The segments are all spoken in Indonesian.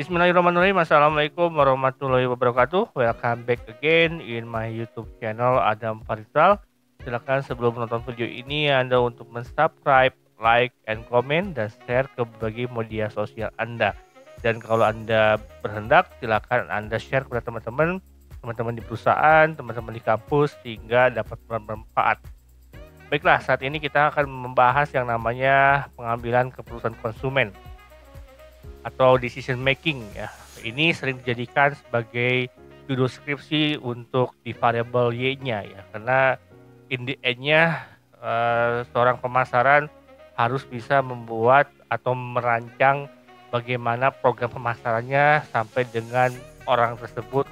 Bismillahirrahmanirrahim. Assalamualaikum warahmatullahi wabarakatuh. Welcome back again in my YouTube channel Adam Farisal. Silakan sebelum menonton video ini Anda untuk mensubscribe, like, and comment dan share ke berbagai media sosial Anda. Dan kalau Anda berhendak, silakan Anda share kepada teman-teman di perusahaan, teman-teman di kampus sehingga dapat bermanfaat. Baiklah, saat ini kita akan membahas yang namanya pengambilan keputusan konsumen atau decision making ya. Ini sering dijadikan sebagai judul skripsi untuk di variabel Y-nya ya. Karena in the end-nya seorang pemasaran harus bisa membuat atau merancang bagaimana program pemasarannya sampai dengan orang tersebut,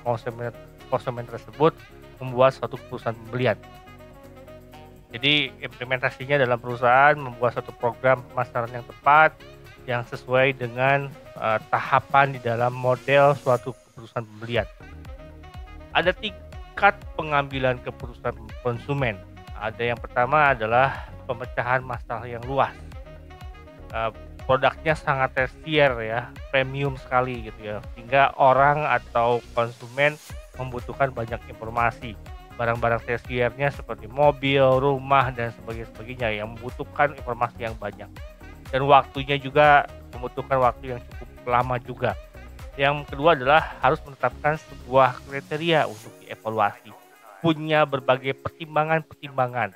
konsumen tersebut membuat suatu keputusan pembelian. Jadi implementasinya dalam perusahaan membuat suatu program pemasaran yang tepat, yang sesuai dengan tahapan di dalam model suatu keputusan pembelian. Ada tingkat pengambilan keputusan konsumen. Ada yang pertama adalah pemecahan masalah yang luas. Produknya sangat tersier ya, premium sekali gitu ya, sehingga orang atau konsumen membutuhkan banyak informasi. Barang-barang tersiernya seperti mobil, rumah, dan sebagainya yang membutuhkan informasi yang banyak. Dan waktunya juga membutuhkan waktu yang cukup lama juga. Yang kedua adalah harus menetapkan sebuah kriteria untuk dievaluasi. Punya berbagai pertimbangan.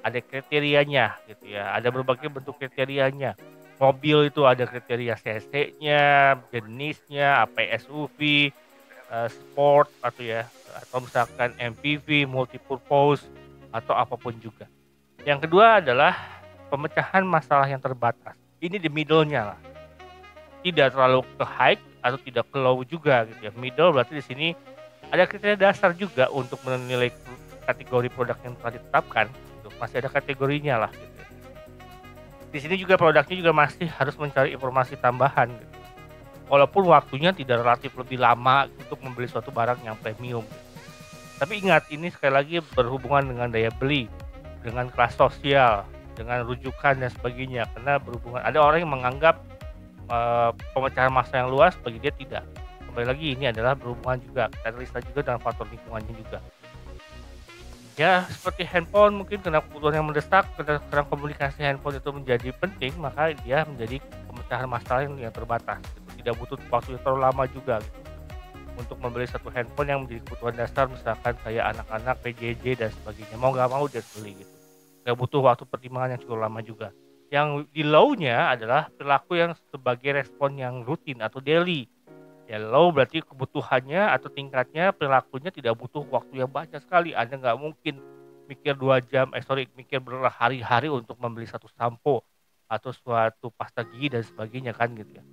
Ada kriterianya gitu ya. Ada berbagai bentuk kriterianya. Mobil itu ada kriteria cc-nya, jenisnya, apa SUV, sport atau misalkan MPV, multipurpose atau apapun juga. Yang kedua adalah pemecahan masalah yang terbatas. Ini di middle-nya lah. Tidak terlalu ke high atau tidak ke low juga gitu ya. Middle berarti di sini ada kriteria dasar juga untuk menilai kategori produk yang telah ditetapkan. Gitu. Masih ada kategorinya lah gitu. Di sini juga produknya juga masih harus mencari informasi tambahan gitu. Walaupun waktunya tidak relatif lebih lama untuk membeli suatu barang yang premium. Gitu. Tapi ingat, ini sekali lagi berhubungan dengan daya beli, dengan kelas sosial, dengan rujukan dan sebagainya. Karena berhubungan, ada orang yang menganggap pemecahan massa yang luas, bagi dia tidak. Kembali lagi, ini adalah berhubungan juga, kita lihat juga dengan faktor lingkungannya juga. Ya seperti handphone, mungkin karena kebutuhan yang mendesak, karena komunikasi handphone itu menjadi penting, maka dia menjadi pemecahan masalah yang terbatas. Tidak butuh waktu yang terlalu lama juga gitu, untuk membeli satu handphone yang menjadi kebutuhan dasar, misalkan kayak anak-anak, PJJ dan sebagainya. Mau nggak mau dia beli gitu. Nggak butuh waktu pertimbangan yang cukup lama juga. Yang di low-nya adalah perilaku yang sebagai respon yang rutin atau daily. Ya low berarti kebutuhannya atau tingkatnya, perilakunya tidak butuh waktu yang banyak sekali. Anda nggak mungkin mikir berhari-hari untuk membeli satu sampo atau suatu pasta gigi dan sebagainya kan gitu ya.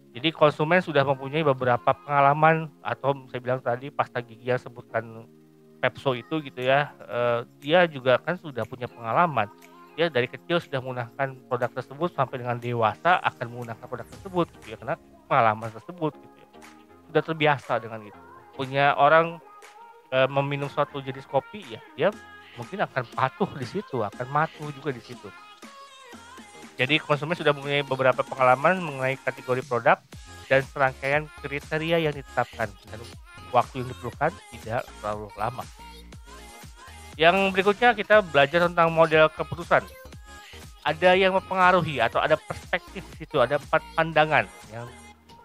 Jadi konsumen sudah mempunyai beberapa pengalaman, atau saya bilang tadi pasta gigi yang sebutkan Pepso itu gitu ya, dia juga kan sudah punya pengalaman. Dia dari kecil sudah menggunakan produk tersebut sampai dengan dewasa akan menggunakan produk tersebut gitu ya, karena pengalaman tersebut gitu ya. Sudah terbiasa dengan itu. Punya orang meminum suatu jenis kopi ya, dia mungkin akan patuh di situ, akan matuh juga di situ. Jadi konsumen sudah mempunyai beberapa pengalaman mengenai kategori produk dan serangkaian kriteria yang ditetapkan, dan waktu yang diperlukan tidak terlalu lama. Yang berikutnya kita belajar tentang model keputusan. Ada yang mempengaruhi atau ada perspektif di situ, ada 4 pandangan. Yang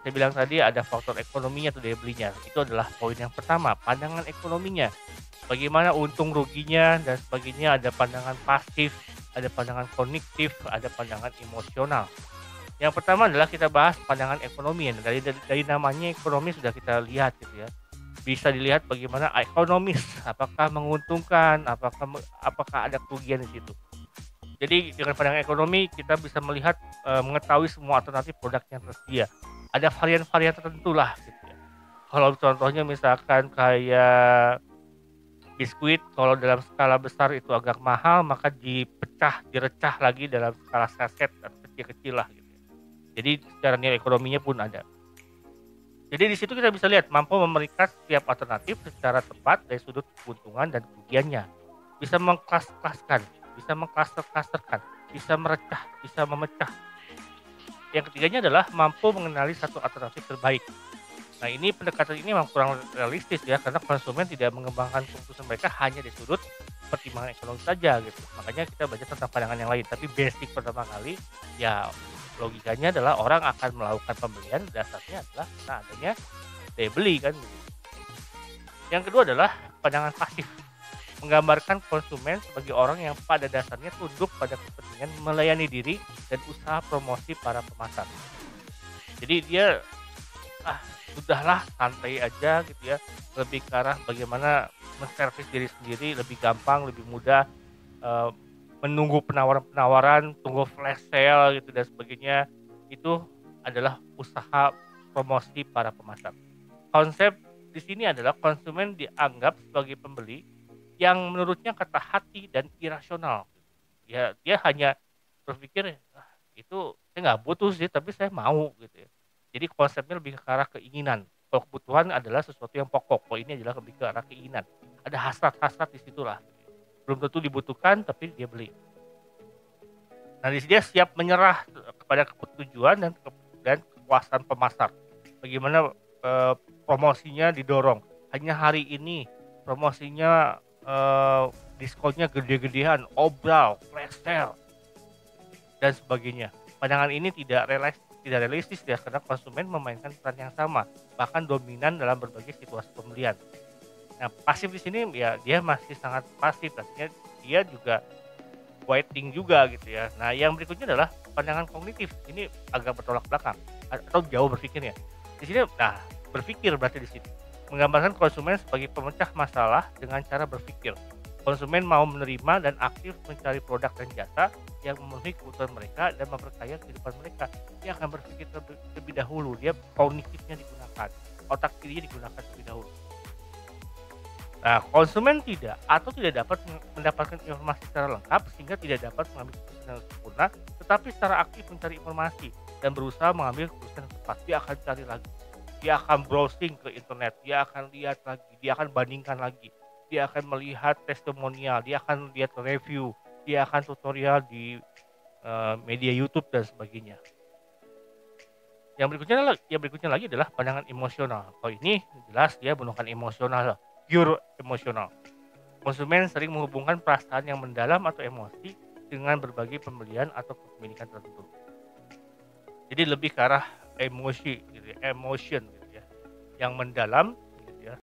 saya bilang tadi ada faktor ekonominya atau daya belinya. Itu adalah poin yang pertama, pandangan ekonominya. Bagaimana untung ruginya dan sebagainya, ada pandangan pasif, ada pandangan kognitif, ada pandangan emosional. Yang pertama adalah kita bahas pandangan ekonomi. Dari namanya ekonomi sudah kita lihat gitu ya. Bisa dilihat bagaimana ekonomis, apakah menguntungkan, apakah ada kerugian di situ. Jadi dengan pandangan ekonomi kita bisa melihat, mengetahui semua alternatif produk yang tersedia. Ada varian-varian tertentu lah gitu ya. Kalau contohnya misalkan kayak biskuit, kalau dalam skala besar itu agak mahal, maka direcah lagi dalam skala saset atau kecil-kecil lah gitu. Jadi secara nilai ekonominya pun ada. Jadi di situ kita bisa lihat mampu memberikan setiap alternatif secara tepat dari sudut keuntungan dan kerugiannya. Bisa mengklas-klaskan, bisa mengklaster-klasterkan, bisa merecah, bisa memecah. Yang ketiganya adalah mampu mengenali satu alternatif terbaik. Nah, ini pendekatan ini memang kurang realistis ya, karena konsumen tidak mengembangkan keputusan mereka hanya di sudut pertimbangan ekonomi saja gitu. Makanya kita belajar tentang pandangan yang lain. Tapi basic pertama kali, ya logikanya adalah orang akan melakukan pembelian dasarnya adalah karena adanya daya beli kan begitu. Yang kedua adalah pandangan pasif, menggambarkan konsumen sebagai orang yang pada dasarnya tunduk pada kepentingan melayani diri dan usaha promosi para pemasar. Jadi dia, ah, sudahlah santai aja gitu ya, lebih ke arah bagaimana menservis diri sendiri lebih gampang, lebih mudah, eee, menunggu penawaran-penawaran, tunggu flash sale gitu dan sebagainya, itu adalah usaha promosi para pemasar. Konsep di sini adalah konsumen dianggap sebagai pembeli yang menurutnya kata hati dan irasional. Ya, dia hanya berpikir, "Ah, itu saya nggak butuh sih, tapi saya mau," gitu ya. Jadi konsepnya lebih ke arah keinginan. Kalau kebutuhan adalah sesuatu yang pokok, kalau ini adalah lebih ke arah keinginan. Ada hasrat-hasrat di situlah. Belum tentu dibutuhkan, tapi dia beli. Nah, di sini dia siap menyerah kepada ketujuan dan kepuasan pemasar. Bagaimana, promosinya didorong. Hanya hari ini promosinya, diskonnya gede-gedean, obral, flash sale, dan sebagainya. Pandangan ini tidak realistis ya, karena konsumen memainkan peran yang sama, bahkan dominan dalam berbagai situasi pembelian. Nah, pasif di sini ya dia masih sangat pasif, artinya dia juga waiting juga gitu ya. Nah, yang berikutnya adalah pandangan kognitif. Ini agak bertolak belakang atau jauh berpikirnya. Di sini nah, berpikir berarti di sini. Menggambarkan konsumen sebagai pemecah masalah dengan cara berpikir. Konsumen mau menerima dan aktif mencari produk dan jasa yang memenuhi kebutuhan mereka dan memperkaya kehidupan mereka. Dia akan berpikir terlebih dahulu, dia kognitifnya digunakan, otak kirinya digunakan terlebih dahulu. Nah, konsumen tidak dapat mendapatkan informasi secara lengkap sehingga tidak dapat mengambil keputusan yang sempurna, tetapi secara aktif mencari informasi dan berusaha mengambil keputusan yang tepat. Dia akan cari lagi, dia akan browsing ke internet, dia akan lihat lagi, dia akan bandingkan lagi, dia akan melihat testimonial, dia akan lihat review, dia akan tutorial di media YouTube dan sebagainya. Yang berikutnya lagi adalah pandangan emosional. Kalau ini jelas dia menggunakan emosional, pure emosional. Konsumen sering menghubungkan perasaan yang mendalam atau emosi dengan berbagai pembelian atau kepemilikan tertentu. Jadi lebih ke arah emosi gitu ya, emotion gitu ya, yang mendalam